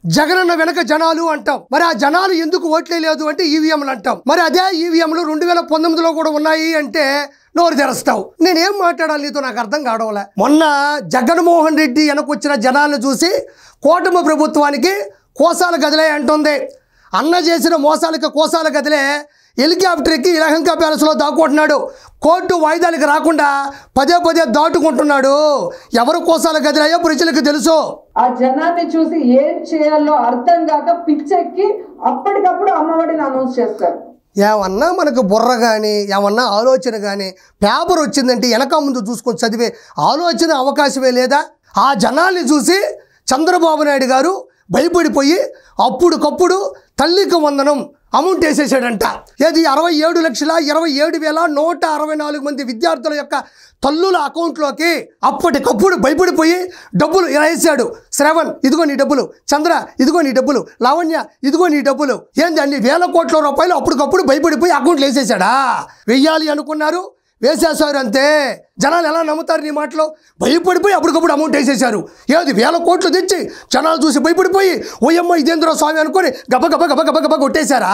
జగనన్న వెనక జనాలు అంటాం. మరి ఆ జనాలు ఎందుకు ఓట్లేదు అంటే ఈవీఎంలు అంటాం. మరి అదే ఈవీఎంలు 2019లో కూడా ఉన్నాయి అంటే నోరు తెరుస్తావు. నేనేం మాట్లాడాలి నీతో నాకు అర్థం కావడంలే. మొన్న జగన్మోహన్ రెడ్డి వెనకొచ్చిన జనాలను చూసి కూటమి ప్రభుత్వానికి కోసాల గదిలే అంటుంది. అన్న చేసిన మోసాలకి కోసాల గదిలే. హెలికాప్టర్ ఎక్కి ఇలహంకా ప్యాలెస్లో దాక్కుంటున్నాడు. కోర్టు వాయిదాలకు రాకుండా పదే పదే దాటుకుంటున్నాడు. ఎవరు కోసాల గదిలయ్యో ప్రజలకు తెలుసు. ఆ జనాన్ని చూసి ఏం చేయాలో అర్థం కాక పిచ్చెక్కి అప్పటికప్పుడు అమ్మఒడిని అనౌన్స్ చేస్తారు. ఏమన్నా మనకు బుర్ర కానీ ఏమన్నా ఆలోచన కానీ పేపర్ వచ్చిందంటే వెనక ముందు చూసుకొని చదివే ఆలోచన అవకాశమే లేదా? ఆ జనాల్ని చూసి చంద్రబాబు నాయుడు గారు భయపడిపోయి అప్పుడుకప్పుడు తల్లికి వందనం అమౌంట్ వేసేసాడంట. ఏది 67,27,164 మంది విద్యార్థుల యొక్క తల్లుల అకౌంట్లోకి అప్పటికప్పుడు భయపడిపోయి డబ్బులు ఇలా వేసాడు. శ్రవణ్ ఇదిగో నీ డబ్బులు, చంద్ర ఇదిగో నీ డబ్బులు, లావణ్య ఇదిగో నీ డబ్బులు. ఏంది అన్ని వేల కోట్ల రూపాయలు అప్పటికప్పుడు భయపడిపోయి అకౌంట్లు వేసేసాడా? వెయ్యాలి అనుకున్నారు, వేసేసారు అంతే. జనాలు ఎలా నమ్ముతారు నీ మాటలో? భయపడిపోయి అప్పటికప్పుడు అమౌంట్ వేసేసారు. ఏది వేల కోట్లు తెచ్చి జనాలు చూసి భయపడిపోయి ఓయమ్మ ఇదేంద్ర స్వామి అనుకొని గబ గబ గబ గబ గబ కొట్టేశారా?